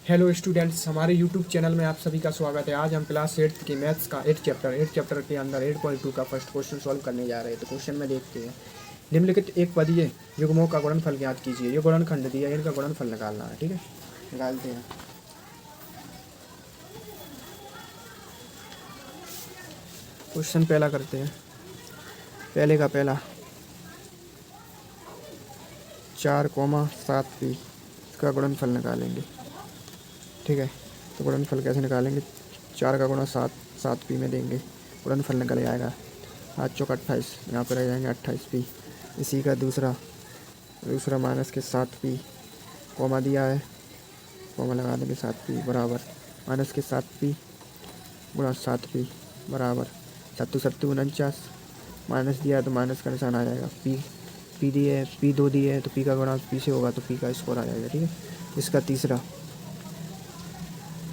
Hello students, हमारे YouTube channel में आप सभी का स्वागत है। आज हम क्लास 8 के मैथ्स का 8 चैप्टर के अंदर 8.2 का फर्स्ट क्वेश्चन सॉल्व करने जा रहे हैं। तो क्वेश्चन में देखते हैं। निम्नलिखित एक पदीय युग्मों का गुणनफल ज्ञात कीजिए। ये गुणनखंड दिया है, इनका गुणनफल निकालना है। ठीक है, निकालते हैं। क्वेश्चन पहला करते हैं। पहले का पहला 4,7p इसका गुणनफल निकालेंगे। ठीक है, तो गुणनफल कैसे निकालेंगे? 4 का गुणा 7 7p में देंगे, गुणनफल निकल जाएगा। 8 चौक 28, यहाँ पर रह जाएंगे 28p। इसी का दूसरा माइनस के 7p, कॉमा दिया है, कॉमा लगा देंगे। 7p बराबर माइनस के 7p गुणा 7p बराबर 7 7 49, माइनस दिया है तो माइनस का निशान आ जाएगा। पी दिए है, पी 2 दिए है तो पी का गुणा पी से होगा तो पी का स्कोर आ जाएगा। ठीक है, इसका तीसरा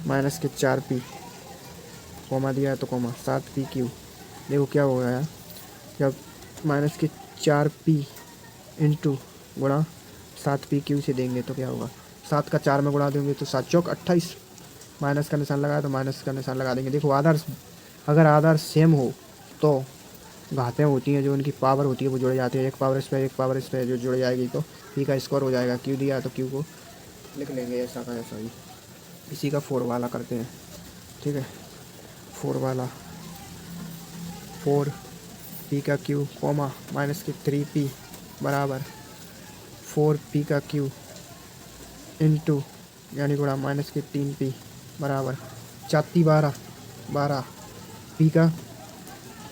माइनस के 4p, कॉमा दिया है तो कॉमा 7p क्यू। देखो क्या हो गया, जब माइनस के 4p इंटू गुणा 7p क्यू से देंगे तो क्या होगा? 7 का 4 में गुणा देंगे तो 7 चौक 28, माइनस का निशान लगाया तो माइनस का निशान लगा देंगे। देखो आधार, अगर आधार सेम हो तो घातें होती हैं, जो उनकी पावर होती है वो जुड़ जाती है। एक पावर इस पे जो जुड़ जाएगी तो पी का स्कोर हो जाएगा। क्यू दिया है तो क्यू को लिख लेंगे ऐसा का ऐसा ही। इसी का 4 वाला करते हैं। ठीक है, 4 वाला 4p का क्यू कॉमा माइनस के 3p बराबर 4p का क्यू इंटू यानी गुणा माइनस के 3p बराबर 4 पी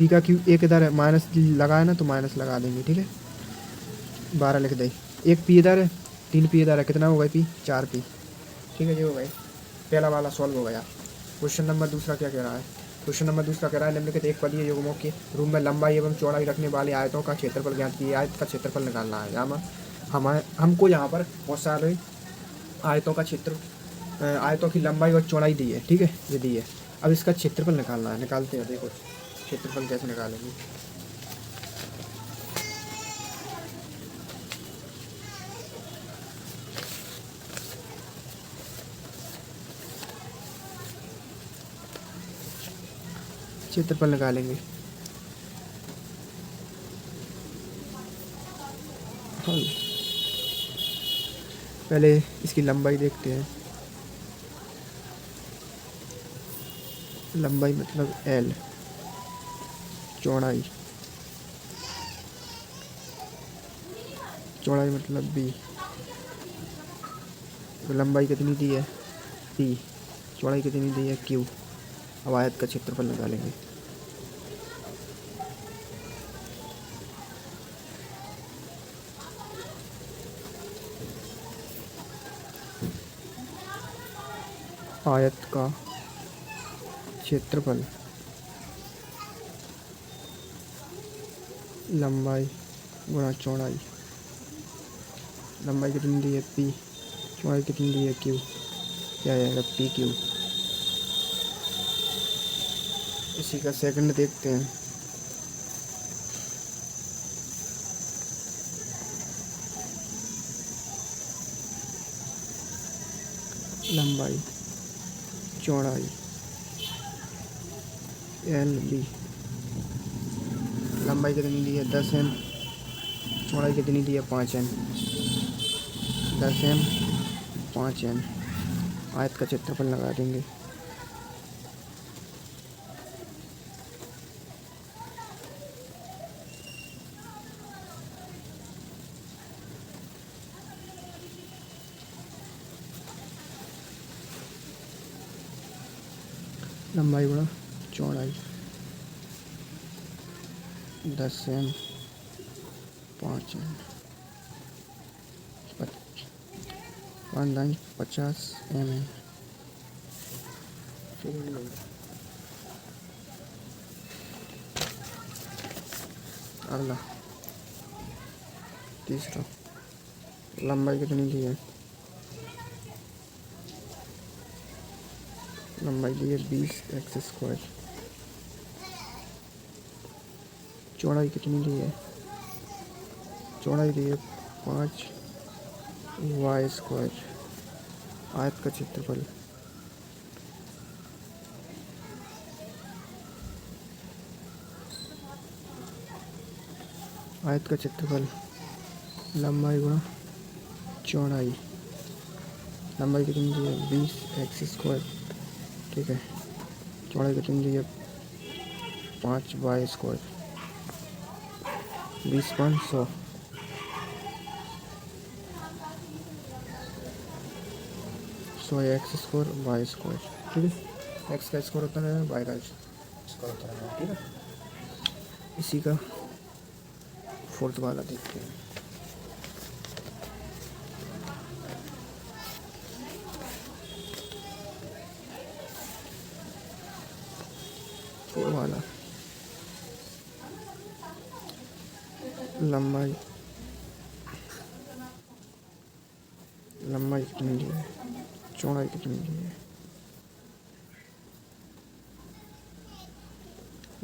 का क्यू एक इधर है, माइनस लगाए ना तो माइनस लगा देंगे। ठीक है, 12 लिख दें। एक पी इधर है, 3p इधर है, कितना हो गया? P 4p। ठीक है, ये हो गए। पहला वाला सॉल्व हो गया। क्वेश्चन नंबर दूसरा क्या कह रहा है? क्वेश्चन नंबर दूसरा कह रहा है निम्नलिखित एक पदीय युग्मों के रूप में लंबाई एवं चौड़ाई रखने वाले आयतों का क्षेत्रफल ज्ञात कीजिए। आयत का क्षेत्रफल निकालना है। हमको यहाँ पर बहुत सारे आयतों का क्षेत्र, आयतों की लंबाई और चौड़ाई दी है। ठीक है, ये दी है। अब इसका क्षेत्रफल निकालना है। निकालते हैं। देखो क्षेत्रफल कैसे निकालेंगे। क्षेत्रफल निकालेंगे। हल पहले इसकी लंबाई देखते हैं। लंबाई मतलब L, चौड़ाई मतलब B। तो लंबाई कितनी दी है? P। चौड़ाई कितनी दी है? Q। अब आयत का क्षेत्रफल निकालेंगे। आयत का क्षेत्रफल लंबाई गुणा चौड़ाई। लंबाई कितनी दी है? P। चौड़ाई कितनी दी है? Q। क्या आएगा? PQ। इसी का सेकंड देखते हैं। लंबाई चौड़ाई LB। लंबाई कितनी दी है? 10m। चौड़ाई कितनी दी है? 5m। 10m 5m। आयत का क्षेत्रफल लगा देंगे। लंबाई गुणा चौड़ाई 10m 5m 50 mm। अगला तीसरा, लंबाई कितनी दी है? लंबाई दी है 20x²। चौड़ाई कितनी दी है? चौड़ाई दी है 5y²। आयत का क्षेत्रफल आयत का क्षेत्रफल लंबाई गुणा चौड़ाई। लंबाई कितनी दी है 20x², ठीक है। चौड़ाई कितनी दी है 5y²। 20 5 100, 100x² y², ठीक है। एक्स का स्क्वायर होता है, वाई का स्क्वायर होता है, ठीक है। इसी का फोर्थ वाला देखते हैं। फोर वाला लंबाई कितनी दी है, चौड़ाई कितनी दी है।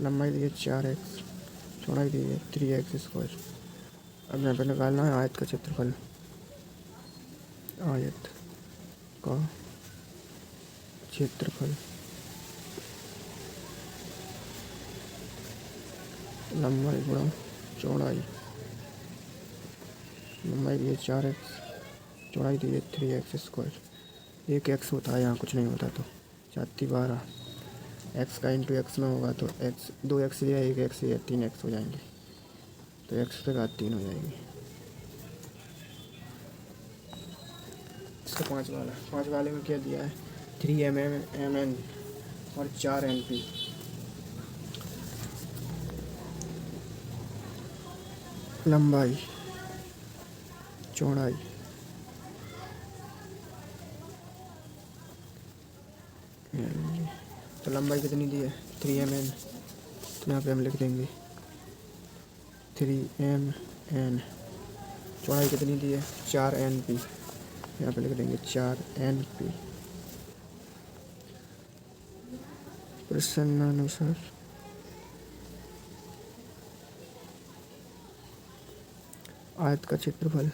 लंबाई दी है 4x, चौड़ाई दी है 3x²। अब यहाँ पे निकालना है आयत का क्षेत्रफल। आयत का क्षेत्रफल लंबाई गुणा चौड़ाई। लंबाई दी है 4x, चौड़ाई दी है 3x²। एक x होता है, यहाँ कुछ नहीं होता तो 4 12। x का इंटू एक्स में होगा तो x 2x या 1x या 3x हो जाएंगे, तो x पे घात 3 हो जाएगी। इसका पाँच वाले में क्या दिया है 3 mm और 4 np। लंबाई चौड़ाई तो लंबाई कितनी दी है 3 mm, तो यहाँ पे हम लिख देंगे 3 mm। चौड़ाई कितनी दी है 4 np, यहाँ पे लिख देंगे 4 np। प्रश्नानुसार आयत का क्षेत्रफल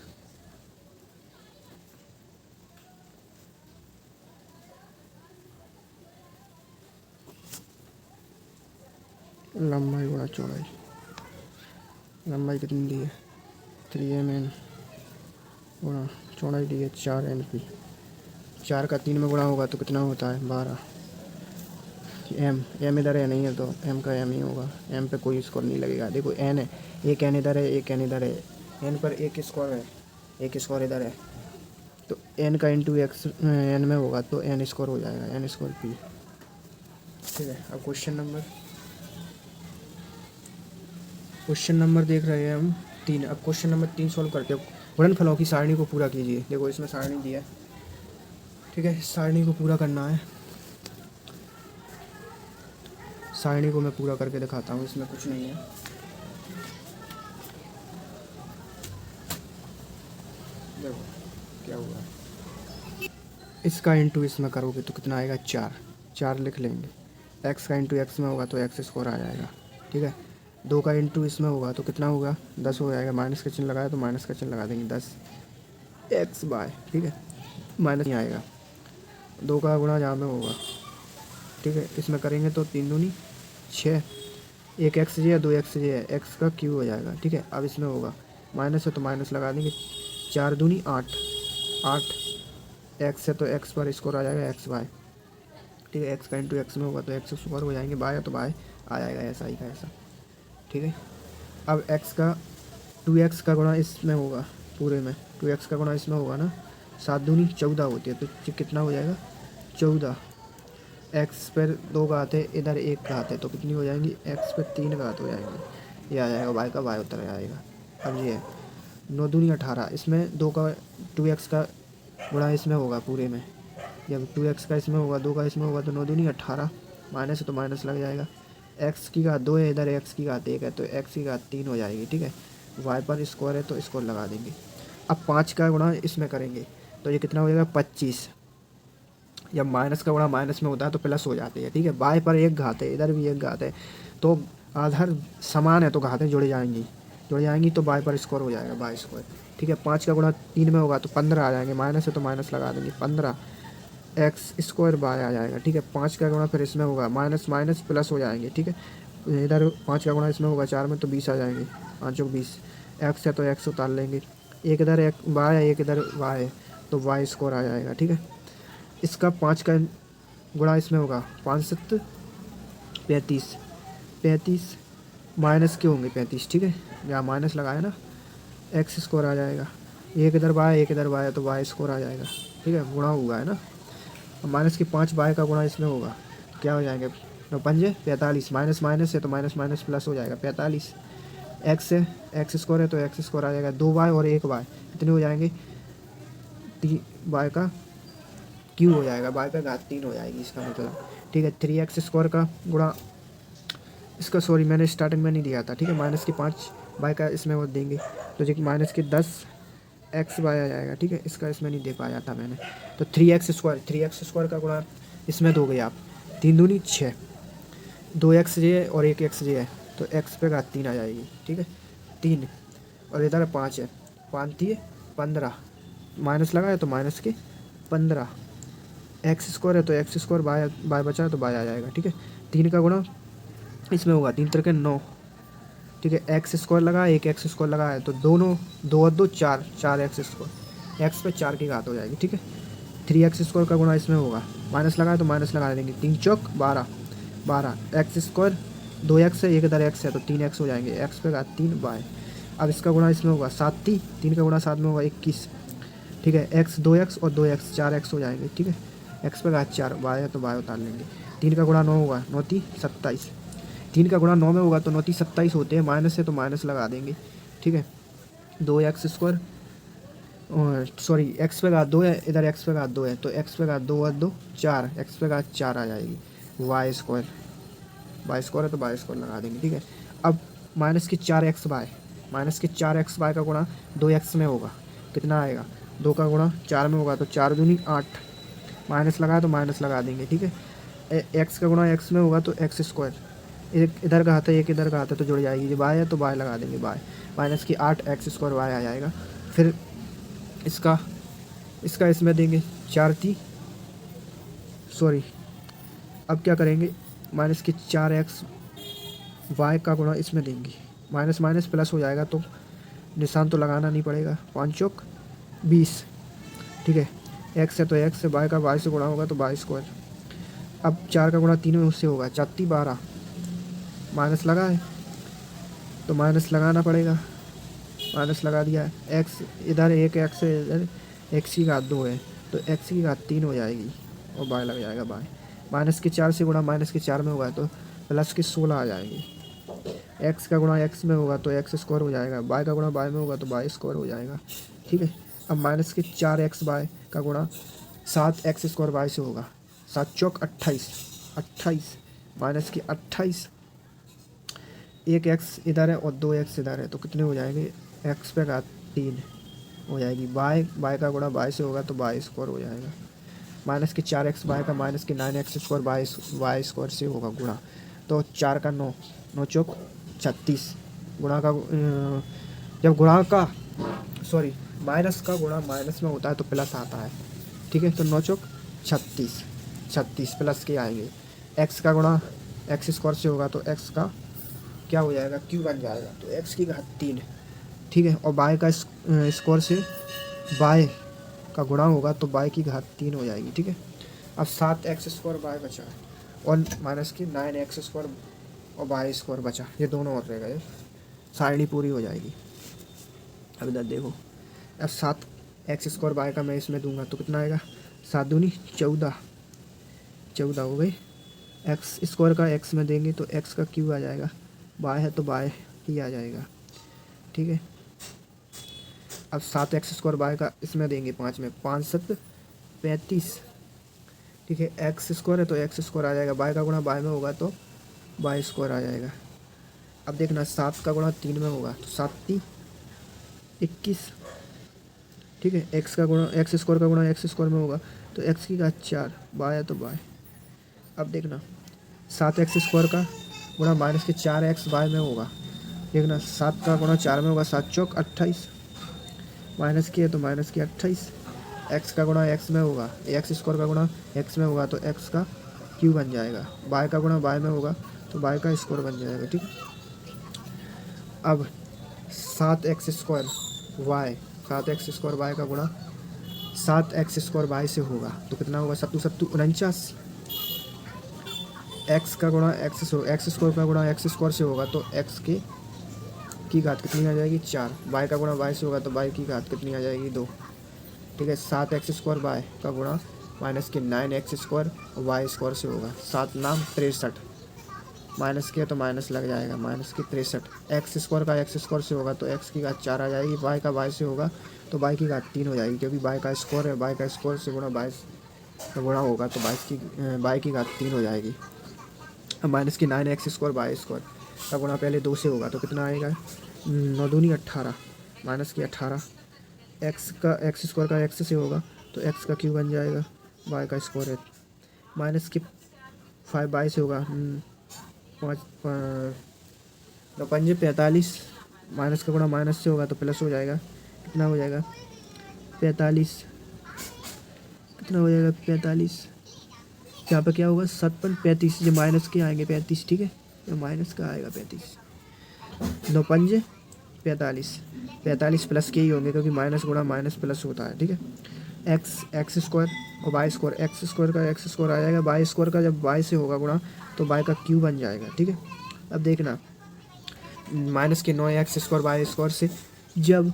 लंबाई गुणा चौड़ाई। लंबाई कितनी दी है 3 mm गुणा चौड़ाई दी है 4 np। 4 का 3 में गुणा होगा तो कितना होता है 12। m इधर है नहीं है तो m का m ही होगा, m पे कोई स्कोर नहीं लगेगा। देखो n है, एक n इधर है, एक n इधर है, n पर एक स्कोर है, एक स्कोर इधर है, तो n का इंटू एक्स n में होगा तो n स्कोर हो जाएगा, n स्कोर p, ठीक है। अब क्वेश्चन नंबर देख रहे हैं हम 3। अब क्वेश्चन नंबर 3 सॉल्व करते हो। गुणनफलों की सारणी को पूरा कीजिए। देखो इसमें सारणी दी है, ठीक है। सारणी को पूरा करना है, सारणी को मैं पूरा करके दिखाता हूँ, इसमें कुछ नहीं है। देखो क्या हुआ, इसका इंटू इसमें करोगे तो कितना आएगा 4 लिख लेंगे। x का इंटू एक्स में होगा तो x स्कोर आ जाएगा, ठीक है। 2 का इंटू इसमें होगा तो कितना होगा 10 हो जाएगा। माइनस का चिन्ह लगाया तो माइनस का चिन्ह लगा देंगे 10x/, ठीक है। माइनस नहीं आएगा, 2 का गुणा जहाँ में होगा, ठीक है। इसमें करेंगे तो 3 दूनी 6, एक x है 2 x है, x का क्यू हो जाएगा, ठीक है। अब इसमें होगा माइनस है तो माइनस लगा देंगे, 4 दूनी 8 x है तो x पर स्कोर आ जाएगा x/, ठीक है। x का इंटू एक्स में होगा तो x स्कोर हो जाएंगे, बाय है तो बाय आ जाएगा, ऐसा ही का ऐसा, ठीक है। अब x का 2x का गुणा इसमें होगा, पूरे में 2x का गुणा इसमें होगा ना, 7 दूनी 14 होती है तो कितना हो जाएगा 14। x पर 2 घात है, इधर 1 घात है तो कितनी हो जाएंगी x पर 3 घात हो जाएंगे, ये आ जाएगा y का y उत्तर आएगा। अब ये है 9 दूनी 18, इसमें 2 का 2x का गुणा इसमें होगा पूरे में, जब 2x का इसमें होगा 2 का इसमें होगा तो 9 दूनी 18, माइनस है तो माइनस लग जाएगा। x की घात 2 है, इधर x की घात 1 है तो x की घात 3 हो जाएगी, ठीक है। y पर स्कोर है तो स्कोर लगा देंगे। अब 5 का गुणा इसमें करेंगे तो ये कितना हो जाएगा 25। जब माइनस का गुणा माइनस में होता है तो प्लस हो जाती है, ठीक है। y पर 1 घात है, इधर भी 1 घात है, तो आधार समान है तो घातें जुड़ जाएंगी तो y पर स्कोर हो जाएगा y स्क्वायर, ठीक है। 5 का गुणा 3 में होगा तो 15 आ जाएंगे, माइनस है तो माइनस लगा देंगे 15, एक्स स्क्वायर बाय आ जाएगा। ठीक है, 5 का गुणा फिर इसमें होगा, माइनस माइनस प्लस हो जाएंगे। ठीक है, इधर 5 का गुणा इसमें होगा 4 में, तो 20 आ जाएंगे, 5 चौक 20। एक्स है तो एक्स उतार लेंगे, एक इधर एक वाई है, एक इधर वाई है, तो वाई स्क्वायर आ जाएगा। ठीक है, इसका 5 का गुणा इसमें होगा, 5 7 35, 35 माइनस के होंगे 35। ठीक है, यहाँ माइनस लगाया ना, एक्स स्क्वायर आ जाएगा, एक इधर वाई एक इधर वाई है, तो वाई स्क्वायर आ जाएगा। ठीक है, गुणा हुआ है ना, माइनस की 5 वाई का गुणा इसमें होगा, क्या हो जाएंगे, 9 पंजे 45, माइनस माइनस है तो माइनस माइनस प्लस हो जाएगा 45। एक्स है, एक्स स्क्वायर है तो एक्स स्क्वायर आ जाएगा, 2 वाई और 1 वाई कितने हो जाएंगे, 3 वाई का क्यू हो जाएगा, वाई का घात 3 हो जाएगी इसका मतलब। ठीक है, 3x स्क्वायर का गुणा इसका, सॉरी मैंने स्टार्टिंग में नहीं दिया था। ठीक है, माइनस की 5 वाई का इसमें वो देंगे, तो जो कि माइनस की 10 एक्स वाई आ जाएगा। ठीक है, इसका इसमें नहीं दे पाया था मैंने, तो 3x स्क्वायर का गुणा इसमें दोगे आप, 3 दूनी 6, 2x जे है और 1x जे है, तो x पे घात 3 आ जाएगी। ठीक है, 3 और इधर 5 है, 5 थी 15, माइनस लगा है तो माइनस के 15, एक्स स्क्वायर है तो एक्स स्क्वायर, बाय बाय बचा है तो बाय आ जाएगा। ठीक है, 3 का गुणा इसमें होगा, 3 तरह के 9। ठीक है, एक्स स्क्वायर लगा, एक एक्स स्क्वायर लगा है, तो दोनों 2 और 2 4, 4 एक्स स्क्वायर, एक्स पे 4 की घात हो जाएगी। ठीक है, 3x स्क्वायर का गुणा इसमें होगा, माइनस लगा है तो माइनस लगा देंगे, 3 चौक 12, 12 एक्स स्क्वायर, 2x है, एक इधर x है, तो 3x हो जाएंगे, एक्स पे घात 3 बाय। अब इसका गुणा इसमें होगा 7, 3 का गुणा 7 में होगा 21। ठीक है, x 2x और 2x 4x हो जाएंगे। ठीक है, एक्स पे घात 4, बाय है तो बाय उतार लेंगे, 3 का गुणा 9 होगा, 9 3 27, 3 का गुणा 9 में होगा तो 9 3 27 होते हैं, माइनस है तो माइनस लगा देंगे। ठीक है, 2x स्क्वायर, सॉरी एक्स पे घात 2 है, इधर एक्स पे घात 2 है, तो एक्स पे घात 2 और 2 4, एक्स पे घात 4 आ जाएगी, वाई स्क्वायर, वाई स्क्वायर है तो वाई स्क्वायर लगा देंगे। ठीक है, अब माइनस की 4x बाय, माइनस की 4x बाय का गुणा 2x में होगा, कितना आएगा, 2 का गुणा 4 में होगा, तो 4 दूनी 8, माइनस लगाया तो माइनस लगा देंगे। ठीक है, एक्स का गुणा एक्स में होगा तो एक्स स्क्वायर, एक इधर का हाथ है एक इधर का हाथ है, तो जुड़ जाएगी, जो बाय है तो बाय लगा देंगे, बाय माइनस की 8 एक्स स्क्वायर वाई आ जाएगा। फिर इसका इसका इसमें देंगे, 4 थी, सॉरी अब क्या करेंगे, माइनस की 4x वाई का गुणा इसमें देंगे, माइनस माइनस प्लस हो जाएगा, तो निशान तो लगाना नहीं पड़ेगा, 5 चौक 20। ठीक है, एक्स है तो एक्स से, वाई का वाई से गुणा होगा तो वाई स्क्वायर। अब 4 का गुणा 3 में उससे होगा, 4 3 12, माइनस लगा है तो माइनस लगाना पड़ेगा, माइनस लगा दिया है, एक्स इधर एक एक्स है, इधर एक्स की घात 2 है, तो एक्स की घात 3 हो जाएगी और बाय लग जाएगा, बाय माइनस के 4 से गुणा माइनस के 4 में होगा तो प्लस के 16 आ जाएंगे, एक्स का गुणा एक्स में होगा तो एक्स स्क्वायर हो जाएगा, बाय का गुणा बाय में होगा तो बाय स्क्वायर हो जाएगा। ठीक है, अब माइनस के 4x बाय का गुणा 7x स्क्वायर बाय से होगा, 7 चौक 28, 28 माइनस की 28, एक एक्स इधर है और 2 एक्स इधर है, तो कितने हो जाएंगे, एक्स पे घात 3 हो जाएगी, बाय बाय का गुणा बाय से होगा तो बाय स्क्वायर हो जाएगा, माइनस की 4x बाय का माइनस की 9x square by Y square से होगा गुणा, तो 4 का 9, 9 चौक 36, गुणा का जब गुणा का सॉरी माइनस का गुणा माइनस में होता है तो प्लस आता है। ठीक है, तो 9 चौक 36, 36 प्लस के आएंगे, एक्स का गुणा एक्स स्क्वायर से होगा तो एक्स का क्या हो जाएगा, क्यू बन जाएगा, तो एक्स की घात 3। ठीक है, और बाय का स्क्वायर से बाय का गुणा होगा तो बाय की घात 3 हो जाएगी। ठीक है, अब 7x स्क्वायर बाय बचा और माइनस की 9x स्क्वायर और बाय स्क्वायर बचा, ये दोनों और रह गए, सारणी पूरी हो जाएगी। अब इधर देखो, अब 7x स्क्वायर बाय का मैं इसमें दूंगा तो कितना आएगा, 7 दूनी 14, 14 हो गई, एक्स स्क्वायर का एक्स में देंगे तो एक्स का क्यू आ जाएगा, बाय है तो बाय ही आ जाएगा। ठीक है, अब 7x स्क्वायर बाय का इसमें देंगे 5 में, 5 7 35। ठीक है, एक्स स्क्वायर है तो एक्स स्क्वायर आ जाएगा, बाय का गुणा बाय में होगा तो बाय स्क्वायर आ जाएगा। अब देखना 7 का गुणा 3 में होगा तो 7 3 21। ठीक है, एक्स का गुणा एक्स स्क्वायर का गुणा एक्स स्क्वायर में होगा तो एक्स की घात 4, बाय है तो बाय। अब देखना 7x स्क्वायर का गुणा माइनस के 4x बाय में होगा, देखना 7 का गुणा 4 में होगा, 7 चौक 28, माइनस की है तो माइनस की 28, एक्स का गुणा एक्स में होगा, एक्स स्क्वायर का गुणा एक्स में होगा तो एक्स का क्यू बन जाएगा। वाई का गुणा वाई में होगा तो वाई का स्क्वायर बन जाएगा। ठीक है, अब 7x² वाई, 7x² वाई का गुणा 7x² वाई से होगा तो कितना होगा, 7×7=49। एक्स का गुणा एक्स से, एक्स स्क्वायर का गुणा एक्स स्क्वायर से होगा तो एक्स की घात कितनी आ जाएगी, 4। वाई का गुणा वाई से होगा तो वाई की घात कितनी आ जाएगी, 2। ठीक है, 7x² वाई का गुणा -9x² वाई स्क्वायर से होगा, 7 नाम 63, माइनस किया तो माइनस लग जाएगा, -63। एक्स स्क्वायर का एक्स स्क्वायर से होगा तो एक्स की घात 4 आ जाएगी, वाई का वाई से होगा तो वाई की घात 3 हो जाएगी, क्योंकि वाई का स्क्वायर है, वाई का स्क्वायर से गुणा वाई का गुणा होगा तो वाई की घात 3 हो जाएगी। अब -9x² वाई स्क्वायर का गुणा पहले 2 से होगा तो कितना आएगा, 9 दूनी 18, -18। एक्स स्क्वायर का एक्स से होगा तो एक्स का क्यू बन जाएगा, वाई का स्क्वायर है, -5 वाई से होगा, 5×5=45, माइनस का गुणा माइनस से होगा तो प्लस हो जाएगा, कितना हो जाएगा 45, कितना हो जाएगा 45, यहाँ पे क्या होगा 7×35, जो माइनस के आएंगे 35। ठीक है, ये माइनस का आएगा 35, 9×5=45, 45 प्लस के ही होंगे क्योंकि माइनस गुणा माइनस प्लस होता है। ठीक है, एक्स स्क्वायर और वाई स्क्वायर, एक्स स्क्वायर का एक्स स्क्वायर आ जाएगा, वाई स्क्वायर का जब वाई से होगा गुणा तो वाई का क्यू बन जाएगा। ठीक है, अब देखना -9x² वाई स्क्वायर से जब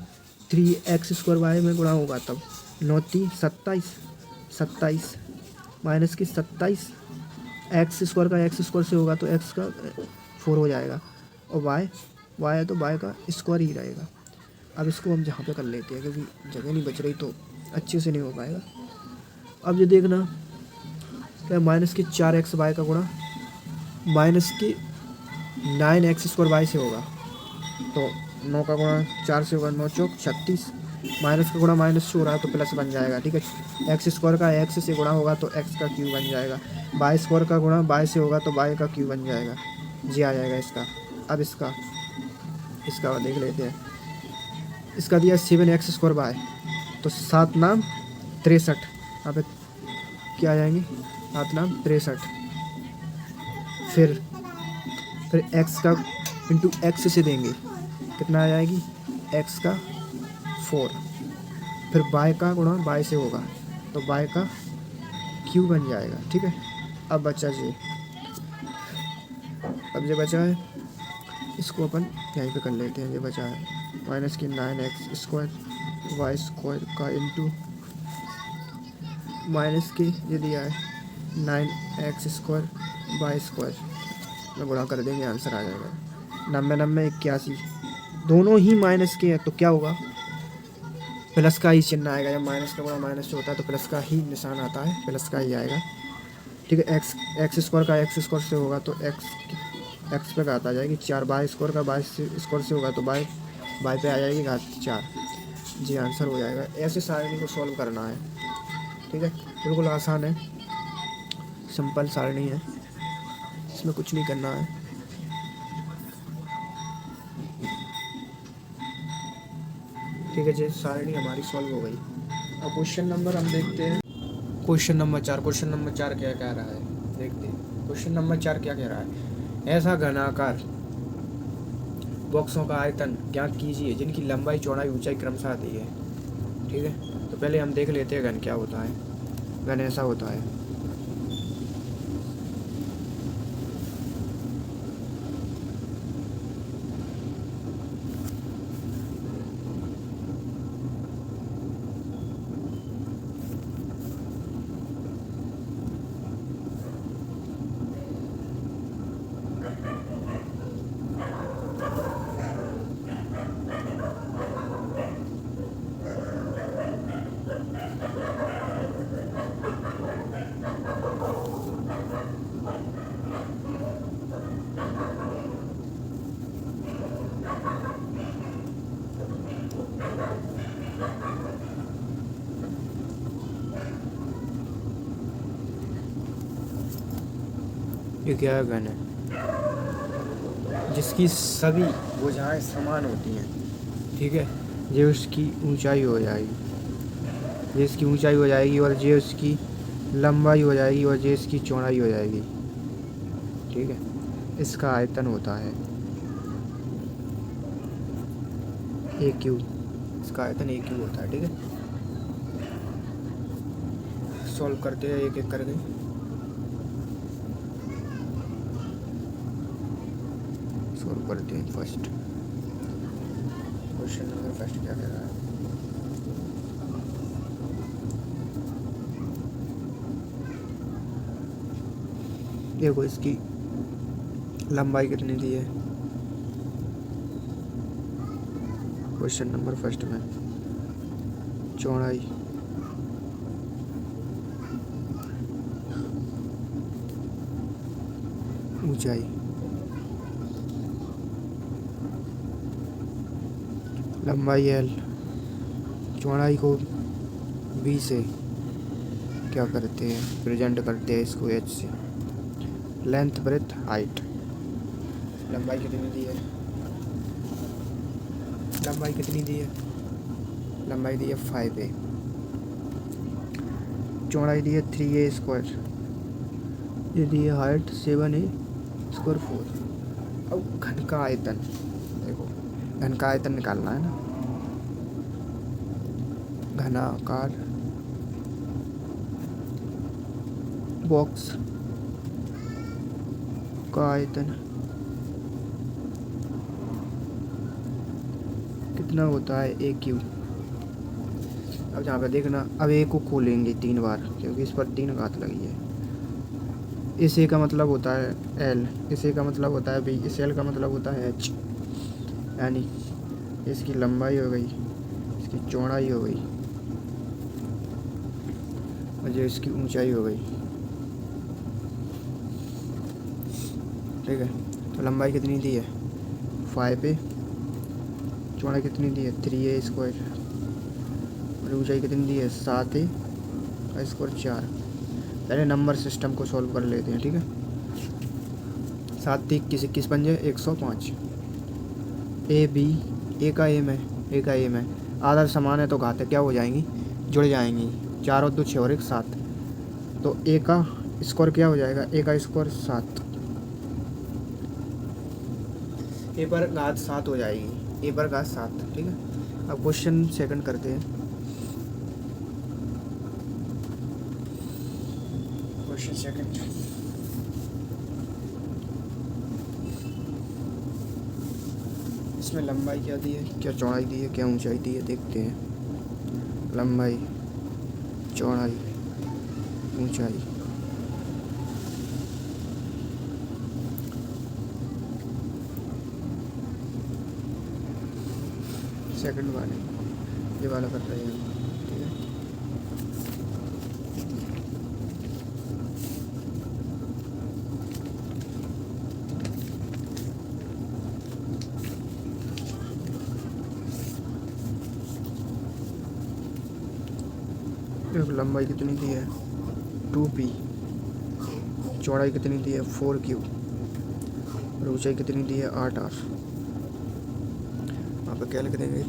3x² वाई में गुणा होगा तब 9×3 27, -27, एक्स स्क्वायर का एक्स स्क्वायर से होगा तो एक्स का 4 हो जाएगा, और वाई है तो वाई का स्क्वायर ही रहेगा। अब इसको हम जहाँ पे कर लेते हैं क्योंकि जगह नहीं बच रही तो अच्छे से नहीं हो पाएगा। अब ये देखना क्या, -4x वाई का गुणा -9x² वाई से होगा तो 9 का गुणा 4 से होगा, 9×4=36, माइनस का गुणा माइनस से हो रहा है तो प्लस बन जाएगा। ठीक है, एक्स स्क्वायर का एक्स से गुणा होगा तो एक्स का क्यू बन जाएगा, वाई स्क्वायर का गुणा वाई से होगा तो वाई का क्यू बन जाएगा, जी आ जाएगा इसका। अब इसका देख लेते हैं, इसका दिया 7x² वाई तो 7 नाम 63, यहाँ पे क्या आ जाएंगे 7 नाम 63, फिर x का इंटू एक्स से देंगे कितना आ जाएगी, x का 4, फिर y का गुणा y से होगा तो y का क्यू बन जाएगा। ठीक है, अब बचा जी, अब जो बचा है इसको अपन यहीं पे कर लेते हैं, जो बचा है -9x² वाई स्क्वायर का इंटू माइनस के ये दिया है 9x² वाई स्क्वायर में गुणा कर देंगे, आंसर आ जाएगा 99, 81। दोनों ही माइनस के हैं तो क्या होगा, प्लस का ही चिन्ह आएगा, जब माइनस का गुणा माइनस से होता है तो प्लस का ही निशान आता है, प्लस का ही आएगा। ठीक है, एक्स स्क्वायर का एक्स स्क्वायर से होगा तो एक्स पे घात आ जाएगी 4, वाई स्क्वायर का वाई स्क्वायर से होगा तो वाई पे आ जाएगी घात 4, जी आंसर हो जाएगा। ऐसे सारणी को सॉल्व करना है। ठीक है, बिल्कुल आसान है, सिंपल सारणी है, इसमें कुछ नहीं करना है। ठीक है जी, सारणी हमारी सॉल्व हो गई। अब क्वेश्चन नंबर हम देखते हैं, क्वेश्चन नंबर 4 क्या कह रहा है, देखते हैं क्वेश्चन नंबर 4 क्या कह रहा है। ऐसा घनाकार बॉक्सों का आयतन ज्ञात कीजिए जिनकी लंबाई चौड़ाई ऊंचाई क्रमशः दी है। ठीक है, तो पहले हम देख लेते हैं घन क्या होता है। घन ऐसा होता है, ये क्या है, घन है जिसकी सभी भुजाएं समान होती हैं। ठीक है, ये उसकी ऊंचाई हो जाएगी। ये इसकी ऊंचाई हो जाएगी और ये उसकी लंबाई हो जाएगी और ये इसकी चौड़ाई हो जाएगी। ठीक है, इसका आयतन होता है ए क्यू। इसका आयतन ए क्यू होता है। ठीक है, सॉल्व करते हैं एक एक करके। सॉल्व करते हैं। फर्स्ट क्वेश्चन नंबर फर्स्ट क्या कह रहा है? देखो इसकी लंबाई कितनी दी है क्वेश्चन नंबर फर्स्ट में, चौड़ाई, ऊंचाई, लंबाई एल, चौड़ाई को बी से क्या करते हैं, प्रेजेंट करते हैं इसको एच से। Length, breadth, height. लंबाई कितनी दी है? लंबाई कितनी दी है? लंबाई दी है 5a। चौड़ाई दी है 3a स्क्वायर। ये दी है हाइट 7a स्क्वायर 4। अब घन का आयतन देखो, घन का आयतन निकालना है ना। घनाकार बॉक्स का आयतन कितना होता है? ए क्यू। अब जहाँ पे देखना, अब ए को खोलेंगे 3 बार क्योंकि इस पर 3 घात लगी है। इस ए का मतलब होता है एल, इस ए का मतलब होता है बी, इस एल का मतलब होता है एच। यानी इसकी लंबाई हो गई, इसकी चौड़ाई हो गई और जो इसकी ऊंचाई हो गई। ठीक है, तो लंबाई कितनी दी है? 5a। चौड़ाई कितनी दी है? 3a square. और ऊंचाई कितनी दी है? 7a square 4। पहले नंबर सिस्टम को सॉल्व कर लेते हैं। ठीक है, 7 3 21 21 पंजे 105। ए बी, ए का एम है, ए का एम है, आधा समान है तो घात क्या हो जाएंगी? जुड़ जाएंगी। 4 और 2 6 और 1 7। तो ए का स्क्वायर क्या हो जाएगा? ए का स्क्वायर 7। ए पर घात 7 हो जाएगी, ए पर घात 7। ठीक है, अब क्वेश्चन सेकंड करते हैं। क्वेश्चन सेकंड, इसमें लंबाई क्या दी है, क्या चौड़ाई दी है, क्या ऊंचाई दी है, देखते हैं। लंबाई, चौड़ाई, ऊंचाई। सेकंड वाले ये वाला कर रहे हैं। ठीक है, देखो लंबाई कितनी दी है? 2p। चौड़ाई कितनी दी है? 4q। और ऊंचाई कितनी दी है? 8r। वहाँ पर क्या लिख देंगे?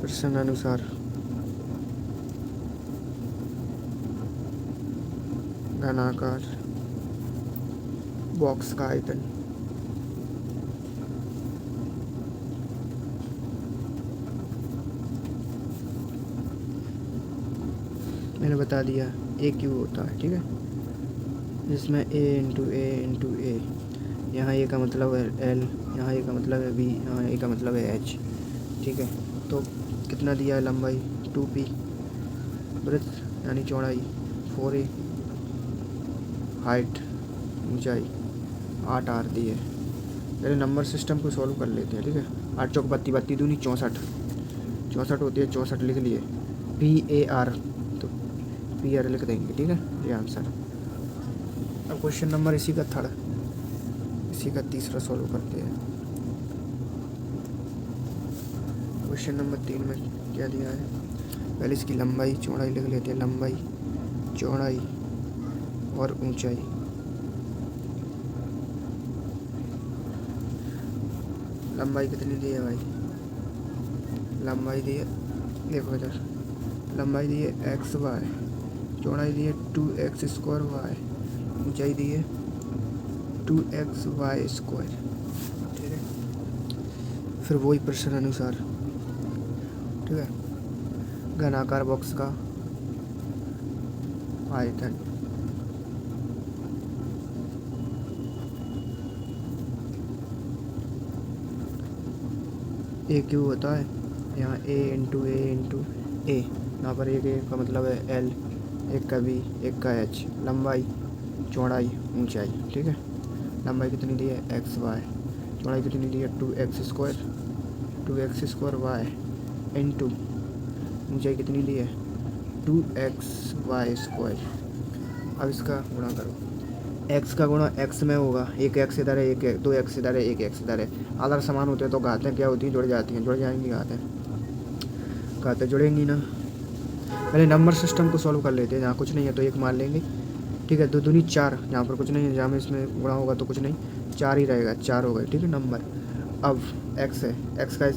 प्रश्न अनुसार घनाकार बॉक्स का आयतन मैंने बता दिया ए क्यू होता है। ठीक है, जिसमें ए इंटू ए, यहाँ ए का मतलब है एल, यहाँ ए का मतलब है बी, यहाँ ए का मतलब है एच। ठीक है, तो कितना दिया है? लंबाई 2p, ब्रेथ यानी चौड़ाई 4a, हाइट ऊंचाई 8r दी है। पहले नंबर सिस्टम को सॉल्व कर लेते हैं। ठीक है, 8 चौक 32 32 दूनी 64, 64 होती है, 64 लिख लिए। PAR, तो PR लिख देंगे। ठीक है, ये आंसर। अब क्वेश्चन नंबर इसी का थर्ड, इसी का तीसरा सॉल्व करते हैं। क्वेश्चन नंबर 3 में क्या दिया है? पहले इसकी लंबाई चौड़ाई लिख लेते हैं। लंबाई, चौड़ाई और ऊंचाई। लंबाई कितनी दी है भाई? लंबाई दी है, देखो इधर, लंबाई दी है एक्स वाई, चौड़ाई दी है 2x स्क्वायर वाई, ऊंचाई दी है 2x वाई स्क्वायर। ठीक है, फिर वही प्रश्न अनुसार, ठीक है, घनाकार बॉक्स का आयतन ए क्यू होता है, यहाँ ए इंटू ए, यहाँ पर एक ए का मतलब है एल, एक का बी, एक का एच, लंबाई, चौड़ाई, ऊंचाई। ठीक है, लंबाई कितनी दी है एक्स वाई, चौड़ाई कितनी दी है 2x स्क्वायर वाई इंटू ऊंचाई कितनी दी है 2x वाई स्क्वायर। अब इसका गुणा करो, x का गुणा x में होगा, एक x इधर है, एक 2x इधर है, एक x इधर है, अगर समान होते हैं तो घातें क्या होती हैं, जुड़ जाती हैं, जुड़ जाएंगी घातें जुड़ेंगी ना। पहले नंबर सिस्टम को सॉल्व कर लेते हैं, जहाँ कुछ नहीं है तो एक मान लेंगे। ठीक है, 2 दूनी 4, जहाँ पर कुछ नहीं है, जहाँ में इसमें गुणा होगा तो कुछ नहीं, 4 ही रहेगा, 4 हो गए। ठीक है, नंबर अब x है, x का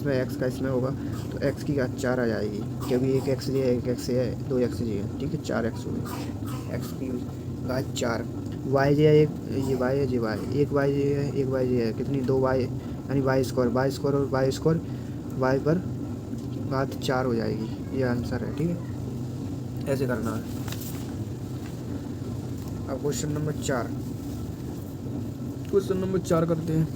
इसमें होगा तो x की घात 4 आ जाएगी, क्योंकि एक x ये है, एक x ये है, 2x ये है। ठीक है, 4x हो गई, x की घात 4, y ये है, एक ये y है, ये y, एक y ये है, एक y ये है, कितनी 2y, यानी y स्क्वायर और y स्क्वायर y पर घात 4 हो जाएगी, ये आंसर है। ठीक है, ऐसे करना है। अब क्वेश्चन नंबर 4 करते हैं।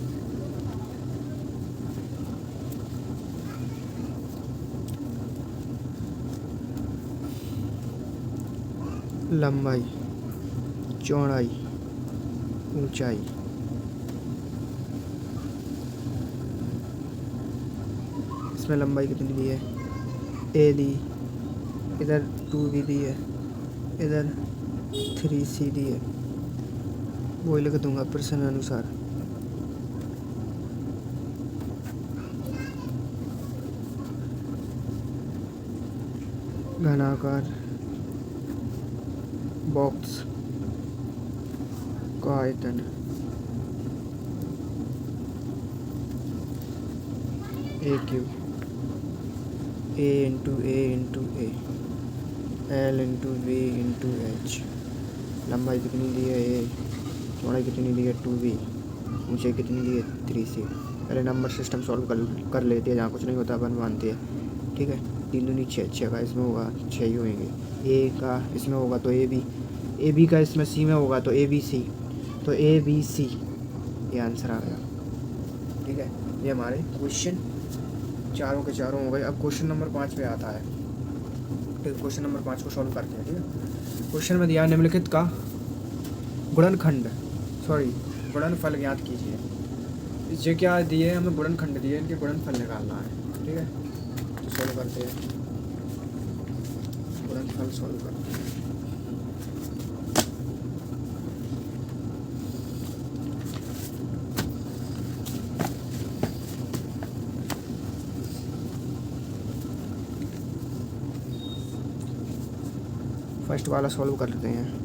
लंबाई, चौड़ाई, ऊंचाई, इसमें लंबाई कितनी दी है ए दी, इधर 2b दी है, इधर 3c दी है, वही लिख दूंगा प्रश्न अनुसार। घनाकार बॉक्स का आयतन a cube, a into a, l into b into h, लंबाई कितनी दी है ए, चौड़ाई कितनी दी है 2b, ऊंचाई कितनी दी है 3c। पहले नंबर सिस्टम सॉल्व कर लेते हैं, जहाँ कुछ नहीं होता अपन मानते हैं। ठीक है, 3 दूनी 6 का इसमें होगा 6 ही होंगे, ए का इसमें होगा तो ए बी का इसमें सी में होगा तो ABC, तो ABC ये आंसर आ गया। ठीक है, ये हमारे क्वेश्चन चारों के चारों हो गए। अब क्वेश्चन नंबर 5 पे आता है। ठीक है, क्वेश्चन नंबर 5 को सॉल्व करते हैं। ठीक है, क्वेश्चन में दिया निम्नलिखित का गुणनफल ज्ञात कीजिए। ये क्या दिए, हमें गुणनखंड दिए, इनके गुणनफल निकालना है। ठीक है, तो सॉल्व करते हैं, गुणनफल सॉल्व करते हैं। फर्स्ट वाला सॉल्व कर लेते हैं।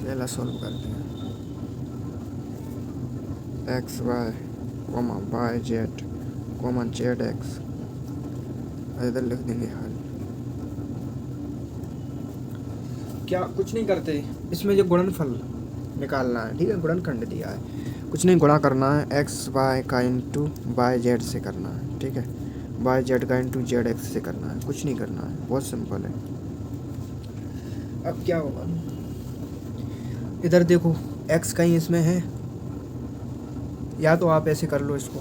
पहला सॉल्व करते हैं, X Y comma Y Z comma Z X, इधर लिख देंगे हल। क्या कुछ नहीं करते, इसमें जो गुणनफल निकालना है। ठीक है, गुणनखंड दिया है, कुछ नहीं गुणा करना है, एक्स वाई का इंटू वाई जेड से करना है। ठीक है, वाई जेड का इंटू जेड एक्स से करना है, कुछ नहीं करना है, बहुत सिंपल है। अब क्या होगा, इधर देखो एक्स कहीं इसमें है, या तो आप ऐसे कर लो, इसको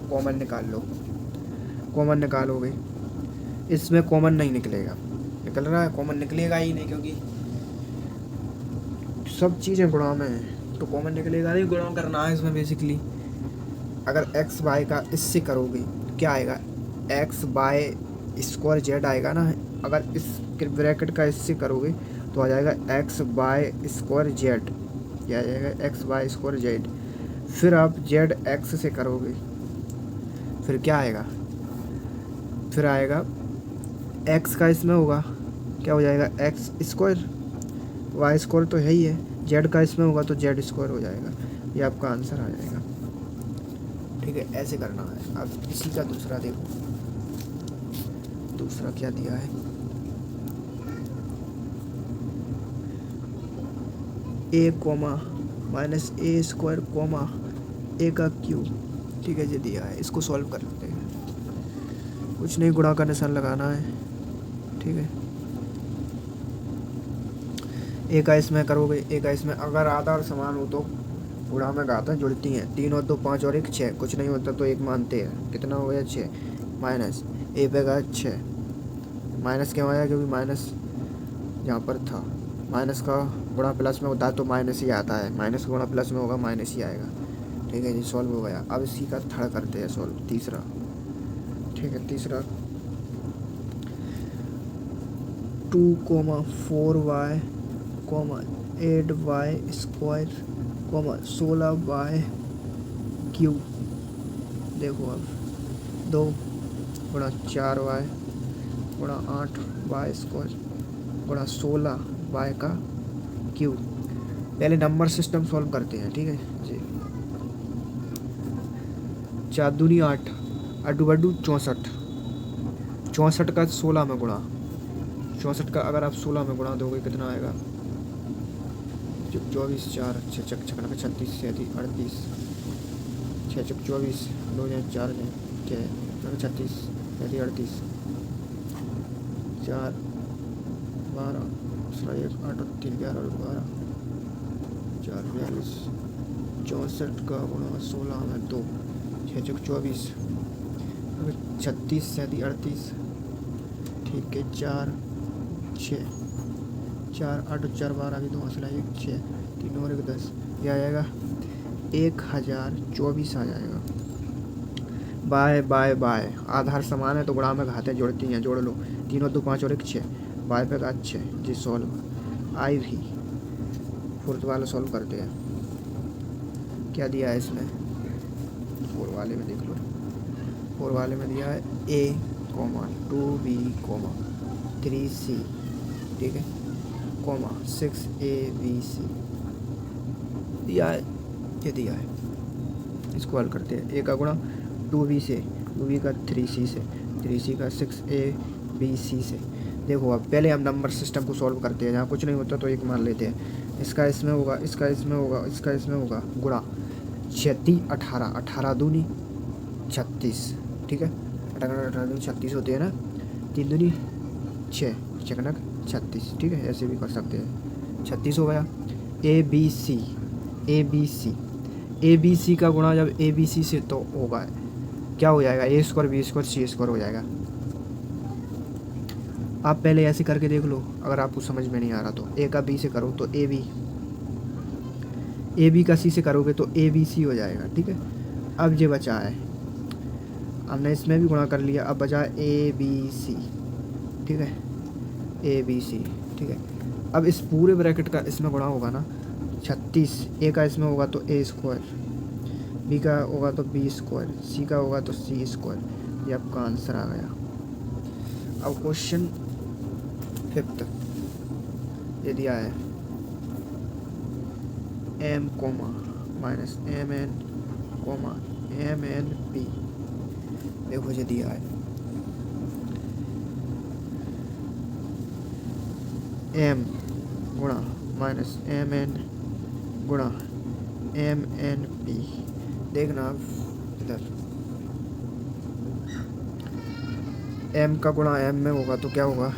कॉमन निकाल लो, कॉमन निकालोगे, इसमें कॉमन नहीं निकलेगा, निकल रहा है, कॉमन निकलेगा ही नहीं, क्योंकि सब चीज़ें गुणा में हैं तो कॉमन निकलेगा नहीं। गुणा करना है इसमें बेसिकली, अगर एक्स वाई का इससे करोगे क्या आएगा, एक्स वाई स्क्वायर जेड आएगा ना, अगर इस ब्रैकेट का इससे करोगे तो आ जाएगा एक्स वाई स्क्वायर जेड, क्या आ जाएगा एक्स वाई स्क्वायर जेड। फिर आप जेड एक्स से करोगे, फिर क्या आएगा, फिर आएगा एक्स का इसमें होगा, क्या हो जाएगा एक्स स्क्वायर, वाई स्क्वायर तो है ही है, जेड का इसमें होगा तो जेड स्क्वायर हो जाएगा, ये आपका आंसर आ जाएगा। ठीक है, ऐसे करना है। अब इसी का दूसरा देखो, दूसरा क्या दिया है, ए कोमा माइनस ए स्क्वायर कोमा ए का क्यूब, ठीक है, ये दिया है। इसको सॉल्व कर लेते हैं। कुछ नहीं, गुणा का निशान लगाना है, ठीक है। ए का इसमें करोगे, ए का इसमें अगर आधा और समान हो तो गुणा में घाता जुड़ती हैं। 3 और 2 5 और 1 6, कुछ नहीं होता तो 1 मानते हैं। कितना हो गया 6, माइनस ए पे का 6, माइनस क्यों आया, क्योंकि माइनस यहाँ पर था। माइनस का गुणा प्लस में होता है तो माइनस ही आता है, माइनस का गुणा प्लस में होगा माइनस ही आएगा, ठीक है जी। सॉल्व हो गया। अब इसी का थर्ड करते हैं सॉल्व, तीसरा, ठीक है। तीसरा 2,4y 8y square 16y cube. देखो अब 2 गुणा 4y गुणा 8y स्क्वायर गुणा 16y का क्यूब। पहले नंबर सिस्टम सॉल्व करते हैं, ठीक है जी। 4 दूनी 8, 8 बड्डू 64, 64 का 16 में गुणा, 64 का अगर आप 16 में गुणा दोगे कितना आएगा, 24 4 6 चक 36 37 38 6 चक 24 2 4 36 37 38 4 12 1 8 और 3 11 और 12 4 42 64 का गुणा 16 में 2 6 चक 24 36 37 38, ठीक है। 4 6 4 8 4 12 की 2 मसला 1 6 3 और 1 10, ये आ जाएगा 1024 आ जाएगा। बाय बाय बाय, आधार समान है तो गुणा में घातें जुड़ती हैं, जोड़ लो। 3 और 2 5 और 1 6, बाय पे का 6 जी। सॉल्व आई भी फोर्थ वाला सॉल्व करते हैं। क्या दिया है इसमें, 4 वाले में देख लो। 4 वाले में दिया है a 2b 3c, ठीक है, 6abc दिया है, ये दिया है। इसको हल करते हैं। a का गुणा 2b से, 2b का 3c से, 3c का 6abc से। देखो अब पहले हम नंबर सिस्टम को सॉल्व करते हैं। जहाँ कुछ नहीं होता तो 1 मान लेते हैं। इसका इसमें होगा, इसका इसमें होगा, इसका इसमें होगा, गुणा 36 18, 18 दूनी 36, ठीक है। 18 दूनी 36 होते हैं ना, 3 दूनी 6 चकनक 36, ठीक है। ऐसे भी कर सकते हैं। 36 हो गया। ए बी सी का गुणा जब ए बी सी से तो होगा, क्या हो जाएगा, ए स्क्वायर बी स्क्वायर सी स्क्वायर हो जाएगा। आप पहले ऐसे करके देख लो, अगर आपको समझ में नहीं आ रहा तो। ए का बी से करो तो ए बी का सी से करोगे तो ए बी सी हो जाएगा, ठीक है। अब ये बचा है, हमने इसमें भी गुणा कर लिया, अब बचा ए बी सी, ठीक है, ए बी सी, ठीक है। अब इस पूरे ब्रैकेट का इसमें गुणा होगा ना, 36, ए का इसमें होगा तो ए स्क्वायर, बी का होगा तो बी स्क्वायर, सी का होगा तो सी स्क्वायर। ये आपका आंसर आ गया। अब क्वेश्चन 5th ये दिया है m minus M N P. देखो ये दिया है m गुणा माइनस एम एन गुणा एम एन पी। देखना इधर, m का गुणा m में होगा तो क्या होगा,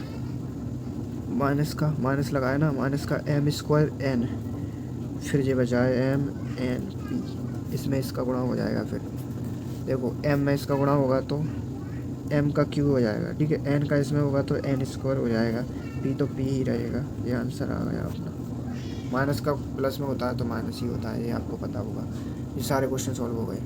माइनस का माइनस लगाए ना, माइनस का m स्क्वायर n, फिर ये बचाए एम एन पी, इसमें इसका गुणा हो जाएगा। फिर देखो m में इसका गुणा होगा तो m का क्यू हो जाएगा, ठीक है। n का इसमें होगा तो n स्क्वायर हो जाएगा, p तो p ही रहेगा। ये आंसर आ गया अपना। माइनस का प्लस में होता है तो माइनस ही होता है, ये आपको पता होगा। ये सारे क्वेश्चन सॉल्व हो गए।